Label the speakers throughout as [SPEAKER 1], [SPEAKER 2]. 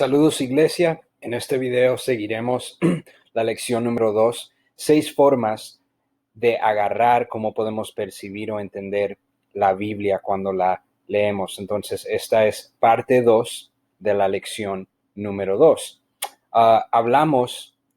[SPEAKER 1] Saludos Iglesia, en este video seguiremos la lección número 2, 6 formas de agarrar cómo podemos percibir o entender la Biblia cuando la leemos. Entonces esta es parte 2 de la lección número 2.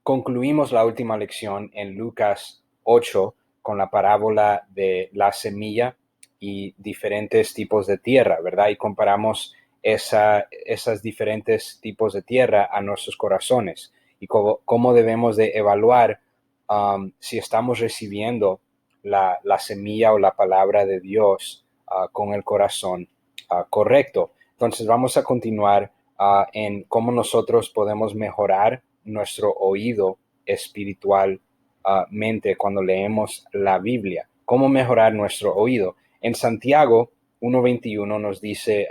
[SPEAKER 1] Concluimos la última lección en Lucas 8 con la parábola de la semilla y diferentes tipos de tierra, ¿verdad? Y comparamos esas diferentes tipos de tierra a nuestros corazones y cómo debemos de evaluar si estamos recibiendo la semilla o la palabra de Dios con el corazón correcto. Entonces vamos a continuar en cómo nosotros podemos mejorar nuestro oído espiritualmente cuando leemos la Biblia. ¿Cómo mejorar nuestro oído? En Santiago 1:21 nos dice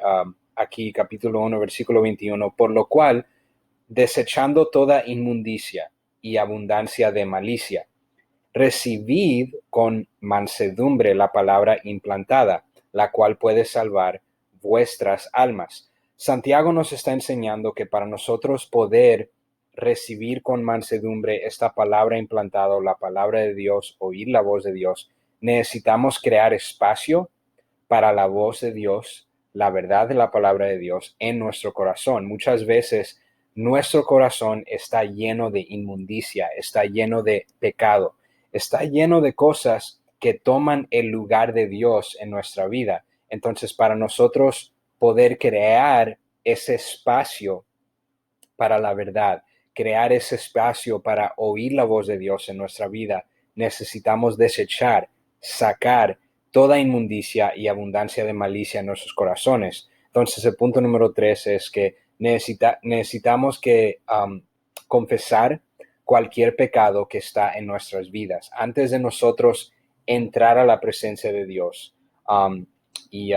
[SPEAKER 1] aquí, capítulo 1, versículo 21, por lo cual, desechando toda inmundicia y abundancia de malicia, recibid con mansedumbre la palabra implantada, la cual puede salvar vuestras almas. Santiago nos está enseñando que para nosotros poder recibir con mansedumbre esta palabra implantada, la palabra de Dios, oír la voz de Dios, necesitamos crear espacio para la voz de Dios, la verdad de la palabra de Dios en nuestro corazón. Muchas veces nuestro corazón está lleno de inmundicia, está lleno de pecado, está lleno de cosas que toman el lugar de Dios en nuestra vida. Entonces, para nosotros poder crear ese espacio para la verdad, crear ese espacio para oír la voz de Dios en nuestra vida, necesitamos desechar, sacar toda inmundicia y abundancia de malicia en nuestros corazones. Entonces, el punto número 3 es que necesitamos que confesar cualquier pecado que está en nuestras vidas antes de nosotros entrar a la presencia de Dios y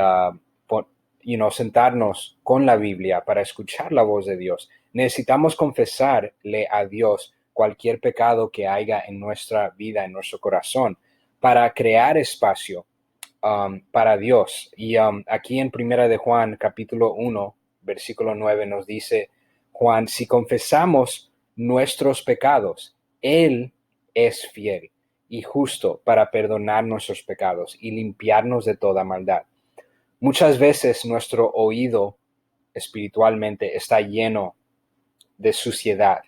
[SPEAKER 1] sentarnos con la Biblia para escuchar la voz de Dios. Necesitamos confesarle a Dios cualquier pecado que haya en nuestra vida, en nuestro corazón, para crear espacio para Dios. Y aquí en Primera de Juan, capítulo 1, versículo 9, nos dice Juan, si confesamos nuestros pecados, Él es fiel y justo para perdonar nuestros pecados y limpiarnos de toda maldad. Muchas veces nuestro oído espiritualmente está lleno de suciedad,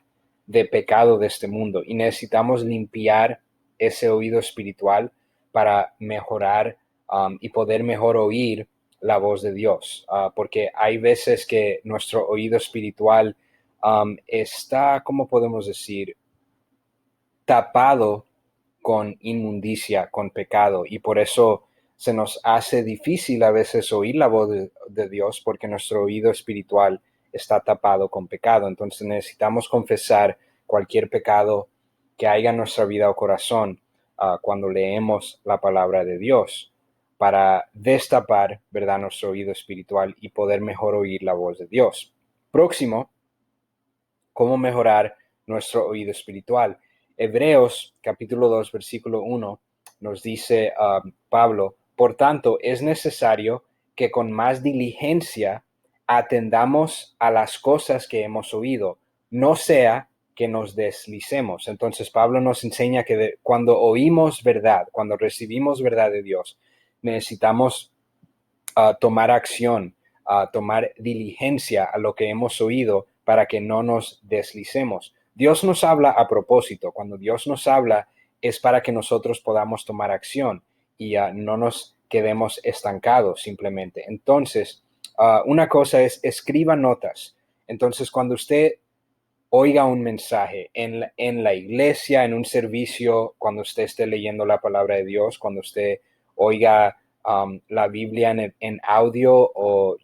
[SPEAKER 1] de pecado de este mundo y necesitamos limpiar ese oído espiritual para mejorar y poder mejor oír la voz de Dios, porque hay veces que nuestro oído espiritual está, ¿cómo podemos decir?, tapado con inmundicia, con pecado, y por eso se nos hace difícil a veces oír la voz de Dios porque nuestro oído espiritual está tapado con pecado. Entonces necesitamos confesar cualquier pecado que haya en nuestra vida o corazón cuando leemos la palabra de Dios para destapar, ¿verdad?, nuestro oído espiritual y poder mejor oír la voz de Dios. Próximo, ¿cómo mejorar nuestro oído espiritual? Hebreos capítulo 2, versículo 1 nos dice Pablo, por tanto, es necesario que con más diligencia atendamos a las cosas que hemos oído, no sea que nos deslicemos. Entonces Pablo nos enseña que cuando oímos verdad, cuando recibimos verdad de Dios, necesitamos tomar acción, tomar diligencia a lo que hemos oído para que no nos deslicemos. Dios nos habla a propósito. Cuando Dios nos habla es para que nosotros podamos tomar acción y no nos quedemos estancados simplemente. Entonces, una cosa es escriba notas. Entonces, cuando usted oiga un mensaje en la iglesia, en un servicio, cuando usted esté leyendo la palabra de Dios, cuando usted oiga la Biblia en audio o,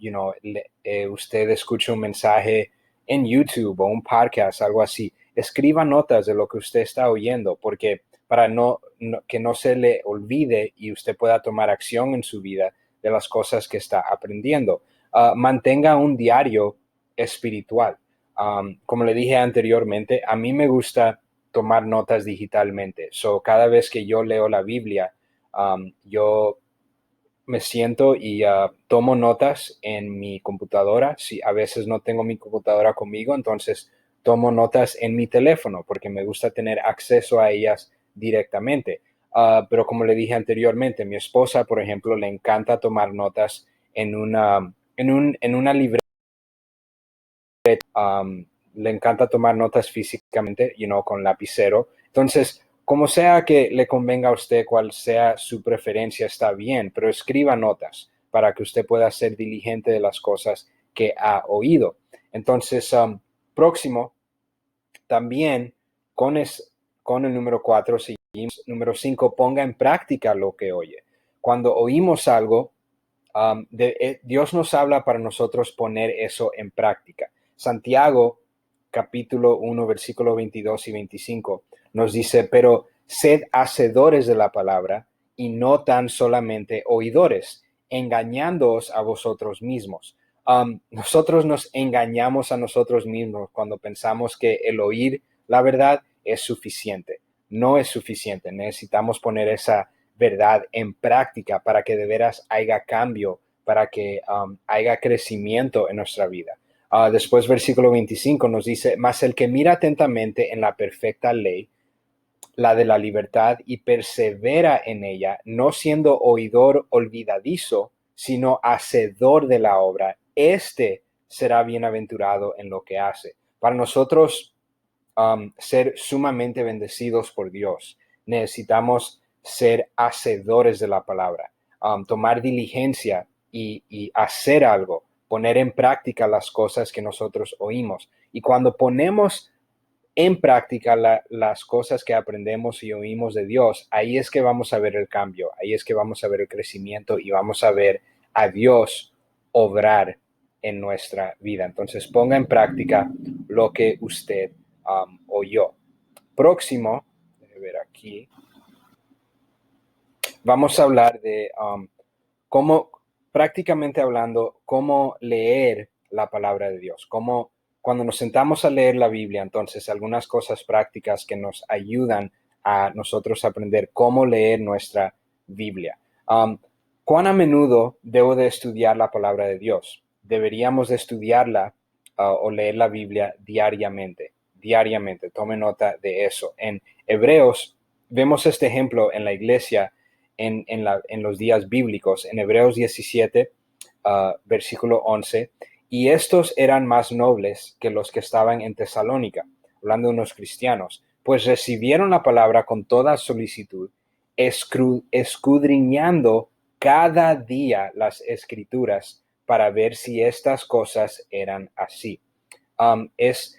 [SPEAKER 1] usted escucha un mensaje en YouTube o un podcast, algo así, escriba notas de lo que usted está oyendo, porque para que no se le olvide y usted pueda tomar acción en su vida de las cosas que está aprendiendo. Mantenga un diario espiritual. Como le dije anteriormente, a mí me gusta tomar notas digitalmente. So, cada vez que yo leo la Biblia, yo me siento y tomo notas en mi computadora. Si a veces no tengo mi computadora conmigo, entonces tomo notas en mi teléfono porque me gusta tener acceso a ellas directamente. Pero como le dije anteriormente, mi esposa, por ejemplo, le encanta tomar notas en una libreta. Le encanta tomar notas físicamente, con lapicero. Entonces, como sea que le convenga a usted, cual sea su preferencia, está bien, pero escriba notas para que usted pueda ser diligente de las cosas que ha oído. Entonces, próximo, también con el número 4, seguimos. Número 5, ponga en práctica lo que oye. Cuando oímos algo, Dios nos habla para nosotros poner eso en práctica. Santiago, capítulo 1, versículo 22 y 25, nos dice, pero sed hacedores de la palabra y no tan solamente oidores, engañándoos a vosotros mismos. Nosotros nos engañamos a nosotros mismos cuando pensamos que el oír la verdad es suficiente. No es suficiente. Necesitamos poner esa verdad en práctica para que de veras haya cambio, para que haya crecimiento en nuestra vida. Después, versículo 25 nos dice, mas el que mira atentamente en la perfecta ley, la de la libertad, y persevera en ella, no siendo oidor olvidadizo, sino hacedor de la obra, éste será bienaventurado en lo que hace. Para nosotros ser sumamente bendecidos por Dios, necesitamos ser hacedores de la palabra, tomar diligencia y hacer algo, poner en práctica las cosas que nosotros oímos. Y cuando ponemos en práctica las cosas que aprendemos y oímos de Dios, ahí es que vamos a ver el cambio, ahí es que vamos a ver el crecimiento y vamos a ver a Dios obrar en nuestra vida. Entonces ponga en práctica lo que usted oyó. Próximo, déjame ver aquí, vamos a hablar de cómo, prácticamente hablando, cómo leer la palabra de Dios, cómo cuando nos sentamos a leer la Biblia, entonces algunas cosas prácticas que nos ayudan a nosotros aprender cómo leer nuestra Biblia. ¿Cuán a menudo debo de estudiar la palabra de Dios? Deberíamos de estudiarla o leer la Biblia diariamente, diariamente. Tome nota de eso. En Hebreos vemos este ejemplo en la iglesia en los días bíblicos, en Hebreos 17, versículo 11, y estos eran más nobles que los que estaban en Tesalónica, hablando de unos cristianos, pues recibieron la palabra con toda solicitud, escudriñando cada día las escrituras para ver si estas cosas eran así. Es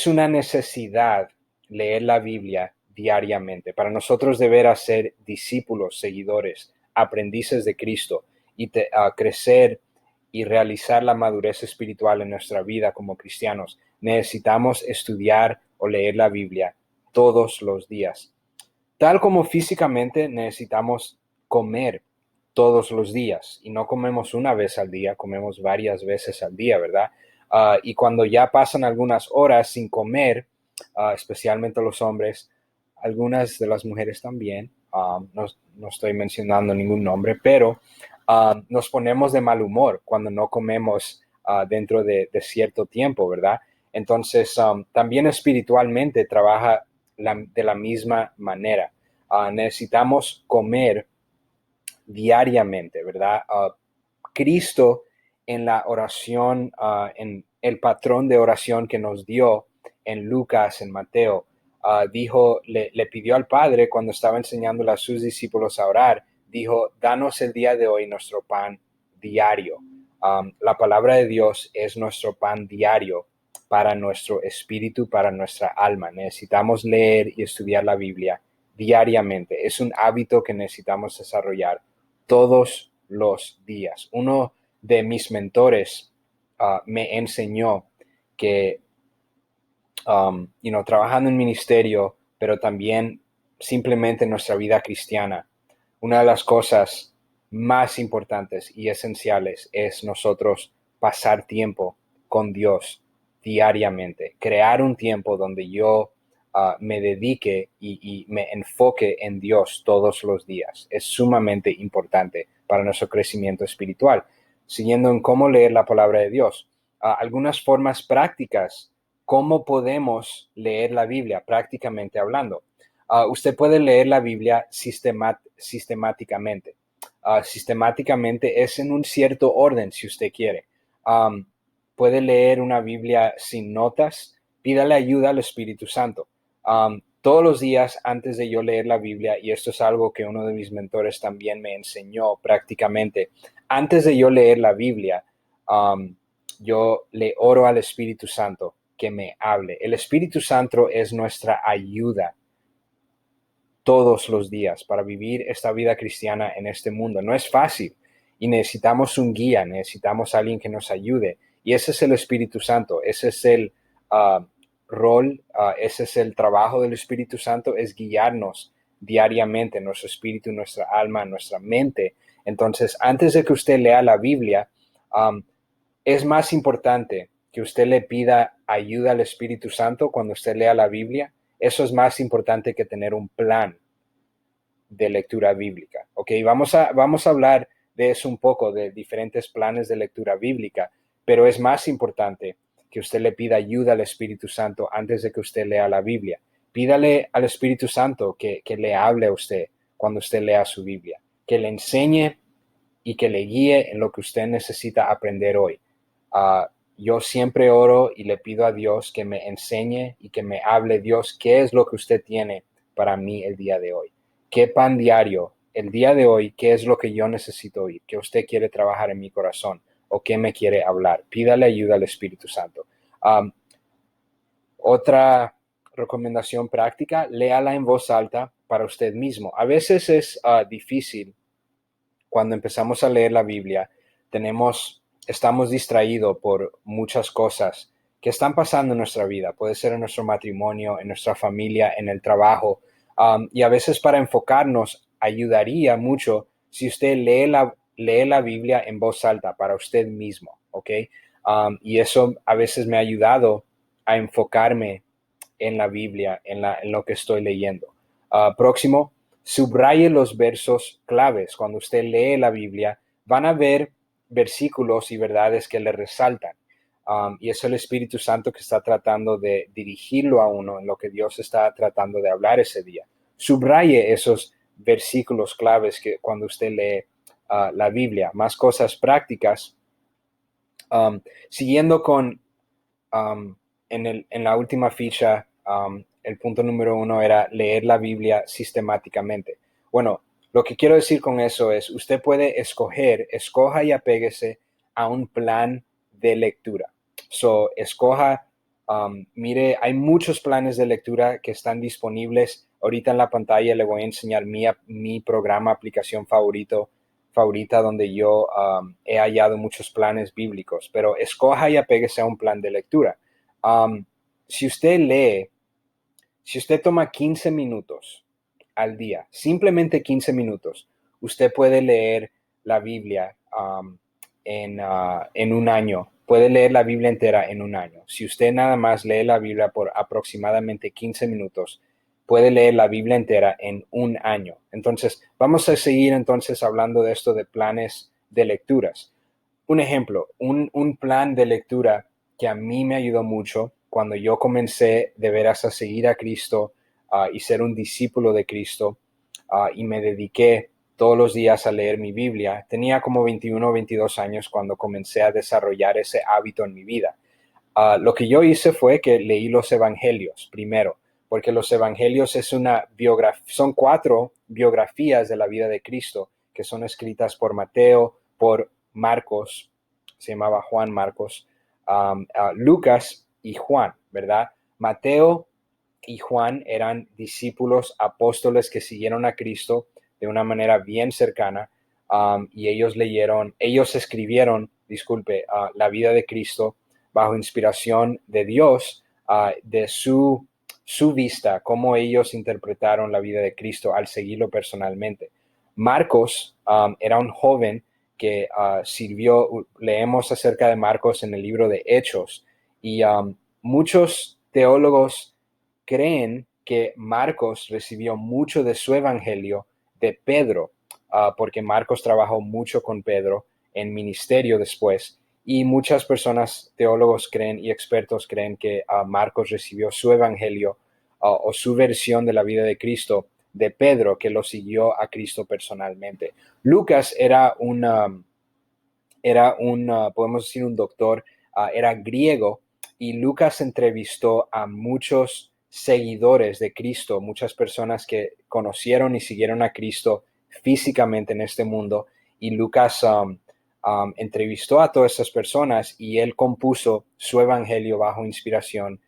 [SPEAKER 1] una necesidad leer la Biblia diariamente para nosotros deber ser discípulos, seguidores, aprendices de Cristo y crecer y realizar la madurez espiritual en nuestra vida como cristianos. Necesitamos estudiar o leer la Biblia todos los días. Tal como físicamente necesitamos comer todos los días y no comemos una vez al día, comemos varias veces al día, ¿verdad? Y cuando ya pasan algunas horas sin comer, especialmente los hombres, algunas de las mujeres también, no estoy mencionando ningún nombre, pero nos ponemos de mal humor cuando no comemos dentro de cierto tiempo, ¿verdad? Entonces, también espiritualmente trabaja de la misma manera. Necesitamos comer diariamente, ¿verdad? Cristo en la oración, en el patrón de oración que nos dio en Lucas, en Mateo, dijo, le pidió al Padre cuando estaba enseñándole a sus discípulos a orar, dijo, danos el día de hoy nuestro pan diario. La palabra de Dios es nuestro pan diario para nuestro espíritu, para nuestra alma. Necesitamos leer y estudiar la Biblia diariamente. Es un hábito que necesitamos desarrollar todos los días. Uno de mis mentores me enseñó que, trabajando en ministerio, pero también simplemente en nuestra vida cristiana, una de las cosas más importantes y esenciales es nosotros pasar tiempo con Dios diariamente, crear un tiempo donde yo me dedique y me enfoque en Dios todos los días. Es sumamente importante para nuestro crecimiento espiritual. Siguiendo en cómo leer la palabra de Dios. Algunas formas prácticas, cómo podemos leer la Biblia prácticamente hablando. Usted puede leer la Biblia sistemáticamente. Sistemáticamente es en un cierto orden, si usted quiere. Puede leer una Biblia sin notas, pídale ayuda al Espíritu Santo. Todos los días antes de yo leer la Biblia, y esto es algo que uno de mis mentores también me enseñó prácticamente, antes de yo leer la Biblia, yo le oro al Espíritu Santo que me hable. El Espíritu Santo es nuestra ayuda todos los días para vivir esta vida cristiana en este mundo. No es fácil y necesitamos un guía, necesitamos a alguien que nos ayude. Y ese es el Espíritu Santo, ese es el rol, ese es el trabajo del Espíritu Santo, es guiarnos diariamente, nuestro espíritu, nuestra alma, nuestra mente. Entonces, antes de que usted lea la Biblia, es más importante que usted le pida ayuda al Espíritu Santo cuando usted lea la Biblia. Eso es más importante que tener un plan de lectura bíblica. Ok, vamos a hablar de eso un poco, de diferentes planes de lectura bíblica, pero es más importante que usted le pida ayuda al Espíritu Santo antes de que usted lea la Biblia. Pídale al Espíritu Santo que le hable a usted cuando usted lea su Biblia, que le enseñe y que le guíe en lo que usted necesita aprender hoy. Yo siempre oro y le pido a Dios que me enseñe y que me hable, Dios, qué es lo que usted tiene para mí el día de hoy. ¿Qué pan diario el día de hoy? ¿Qué es lo que yo necesito oír? ¿Qué usted quiere trabajar en mi corazón? ¿O qué me quiere hablar? Pídale ayuda al Espíritu Santo. Otra recomendación práctica, léala en voz alta para usted mismo. A veces es difícil cuando empezamos a leer la Biblia, estamos distraídos por muchas cosas que están pasando en nuestra vida. Puede ser en nuestro matrimonio, en nuestra familia, en el trabajo. Y a veces para enfocarnos ayudaría mucho si usted lee la Biblia en voz alta para usted mismo, ¿ok? Y eso a veces me ha ayudado a enfocarme en la Biblia, en lo que estoy leyendo. Próximo, subraye los versos claves. Cuando usted lee la Biblia, van a ver versículos y verdades que le resaltan. Y es el Espíritu Santo que está tratando de dirigirlo a uno en lo que Dios está tratando de hablar ese día. Subraye esos versículos claves que cuando usted lee la Biblia. Más cosas prácticas. Siguiendo con en la última ficha, el punto número 1 era leer la Biblia sistemáticamente. Bueno, lo que quiero decir con eso es, usted puede escoja y apéguese a un plan de lectura. Escoja, mire, hay muchos planes de lectura que están disponibles. Ahorita en la pantalla le voy a enseñar mi programa, aplicación favorita donde yo he hallado muchos planes bíblicos, pero escoja y apéguese a un plan de lectura. Si usted lee, si usted toma 15 minutos al día, simplemente 15 minutos, usted puede leer la Biblia en un año, puede leer la Biblia entera en un año. Si usted nada más lee la Biblia por aproximadamente 15 minutos, puede leer la Biblia entera en un año. Entonces, vamos a seguir entonces hablando de esto de planes de lecturas. Un ejemplo, un plan de lectura que a mí me ayudó mucho cuando yo comencé de veras a seguir a Cristo y ser un discípulo de Cristo y me dediqué todos los días a leer mi Biblia. Tenía como 21 o 22 años cuando comencé a desarrollar ese hábito en mi vida. Lo que yo hice fue que leí los evangelios primero, porque los evangelios son 4 biografías de la vida de Cristo que son escritas por Mateo, por Marcos, se llamaba Juan Marcos, Lucas y Juan, ¿verdad? Mateo y Juan eran discípulos apóstoles que siguieron a Cristo de una manera bien cercana y ellos escribieron, la vida de Cristo bajo inspiración de Dios, de su vista, cómo ellos interpretaron la vida de Cristo al seguirlo personalmente. Marcos era un joven que leemos acerca de Marcos en el libro de Hechos, y muchos teólogos creen que Marcos recibió mucho de su evangelio de Pedro, porque Marcos trabajó mucho con Pedro en ministerio después. Y muchas personas, teólogos creen y expertos creen que Marcos recibió su evangelio o su versión de la vida de Cristo de Pedro, que lo siguió a Cristo personalmente. Lucas podemos decir, un doctor, era griego, y Lucas entrevistó a muchos seguidores de Cristo, muchas personas que conocieron y siguieron a Cristo físicamente en este mundo, y Lucas entrevistó a todas esas personas y él compuso su evangelio bajo inspiración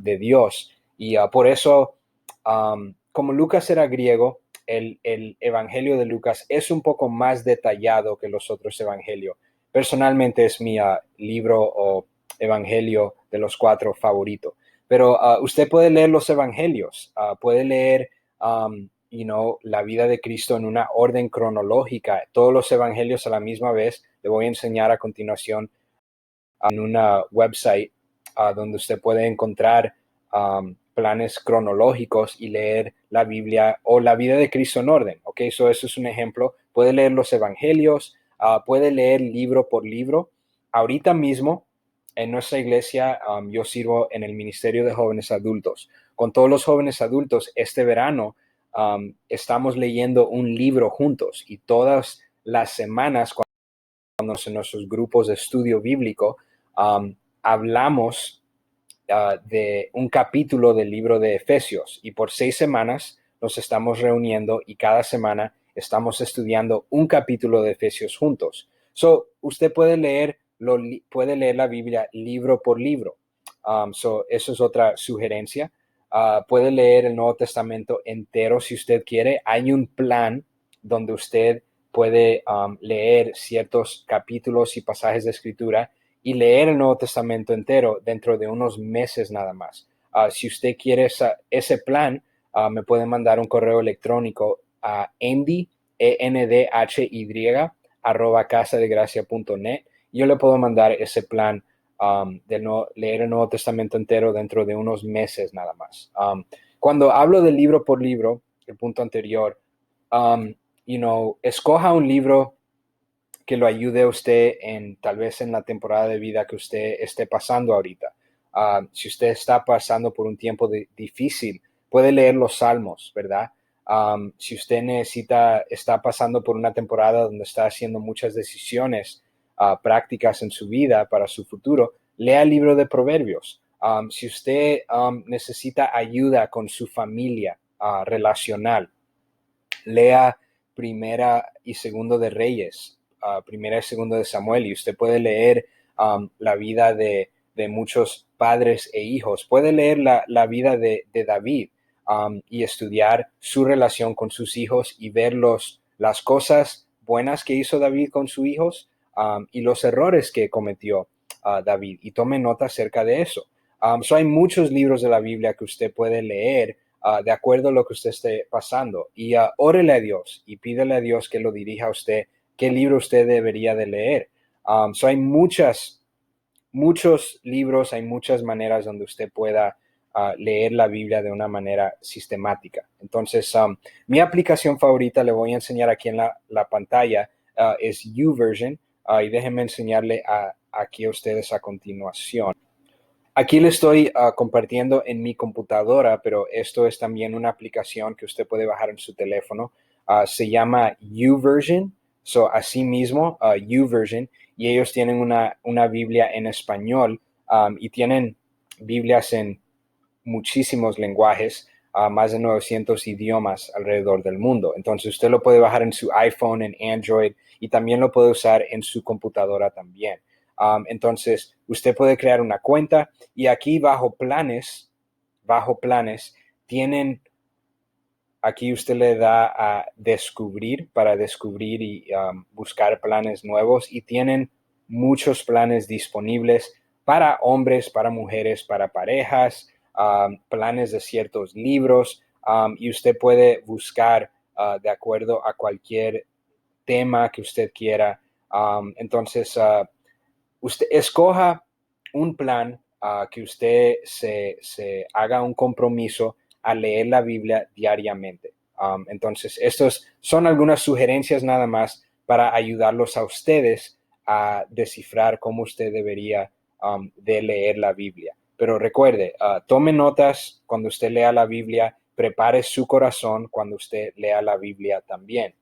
[SPEAKER 1] de Dios. Y por eso, como Lucas era griego, el evangelio de Lucas es un poco más detallado que los otros evangelios. Personalmente es mi libro o evangelio de los 4 favorito. Pero usted puede leer los evangelios, puede leer la vida de Cristo en una orden cronológica, todos los evangelios a la misma vez. Le voy a enseñar a continuación en una website donde usted puede encontrar planes cronológicos y leer la Biblia o la vida de Cristo en orden. ¿Ok? Eso es un ejemplo. Puede leer los evangelios, puede leer libro por libro. Ahorita mismo en nuestra iglesia yo sirvo en el Ministerio de Jóvenes Adultos. Con todos los jóvenes adultos este verano estamos leyendo un libro juntos, y todas las semanas cuando en nuestros grupos de estudio bíblico hablamos de un capítulo del libro de Efesios, y por 6 semanas nos estamos reuniendo y cada semana estamos estudiando un capítulo de Efesios juntos. Usted puede leer la Biblia libro por libro. Eso es otra sugerencia. Puede leer el Nuevo Testamento entero si usted quiere. Hay un plan donde usted puede leer ciertos capítulos y pasajes de escritura y leer el Nuevo Testamento entero dentro de unos meses nada más. Si usted quiere ese plan, me puede mandar un correo electrónico a endy, ENDHY, @casadegracia.net. Yo le puedo mandar ese plan de leer el Nuevo Testamento entero dentro de unos meses nada más. Cuando hablo de libro por libro, el punto anterior, escoja un libro que lo ayude a usted tal vez en la temporada de vida que usted esté pasando ahorita. Si usted está pasando por un tiempo difícil, puede leer los Salmos, ¿verdad? Si usted está pasando por una temporada donde está haciendo muchas decisiones prácticas en su vida para su futuro, lea el libro de Proverbios. Si usted necesita ayuda con su familia relacional, lea Primera y Segundo de Reyes, Primera y Segundo de Samuel, y usted puede leer la vida de muchos padres e hijos. Puede leer la vida de David y estudiar su relación con sus hijos y ver las cosas buenas que hizo David con sus hijos y los errores que cometió David, y tome nota acerca de eso. Hay muchos libros de la Biblia que usted puede leer de acuerdo a lo que usted esté pasando, y órele a Dios y pídele a Dios que lo dirija a usted, qué libro usted debería de leer. Hay muchos libros, hay muchas maneras donde usted pueda leer la Biblia de una manera sistemática. Entonces, mi aplicación favorita, le voy a enseñar aquí en la pantalla, es YouVersion, y déjenme enseñarle aquí a ustedes a continuación. Aquí le estoy compartiendo en mi computadora, pero esto es también una aplicación que usted puede bajar en su teléfono. Se llama YouVersion, así mismo, YouVersion, y ellos tienen una Biblia en español y tienen Biblias en muchísimos lenguajes, más de 900 idiomas alrededor del mundo. Entonces usted lo puede bajar en su iPhone, en Android, y también lo puede usar en su computadora también. Entonces usted puede crear una cuenta, y aquí bajo planes, aquí usted le da a descubrir para descubrir y buscar planes nuevos, y tienen muchos planes disponibles para hombres, para mujeres, para parejas, planes de ciertos libros, y usted puede buscar de acuerdo a cualquier tema que usted quiera. Entonces, usted escoja un plan que usted se haga un compromiso a leer la Biblia diariamente. Entonces, estos son algunas sugerencias nada más para ayudarlos a ustedes a descifrar cómo usted debería de leer la Biblia. Pero recuerde, tome notas cuando usted lea la Biblia, prepare su corazón cuando usted lea la Biblia también.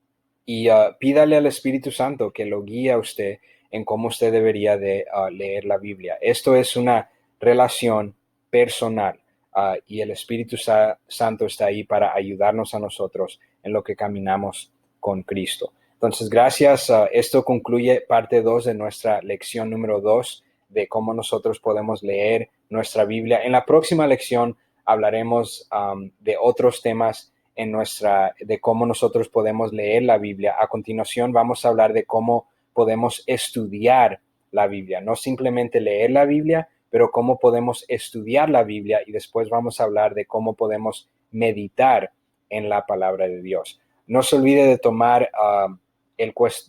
[SPEAKER 1] Y pídale al Espíritu Santo que lo guíe a usted en cómo usted debería de leer la Biblia. Esto es una relación personal y el Espíritu Santo está ahí para ayudarnos a nosotros en lo que caminamos con Cristo. Entonces, gracias. Esto concluye parte 2 de nuestra lección número 2 de cómo nosotros podemos leer nuestra Biblia. En la próxima lección hablaremos de otros temas de cómo nosotros podemos leer la Biblia. A continuación vamos a hablar de cómo podemos estudiar la Biblia, no simplemente leer la Biblia, pero cómo podemos estudiar la Biblia, y después vamos a hablar de cómo podemos meditar en la palabra de Dios. No se olvide de tomar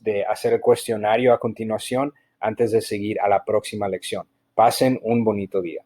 [SPEAKER 1] de hacer el cuestionario a continuación antes de seguir a la próxima lección. Pasen un bonito día.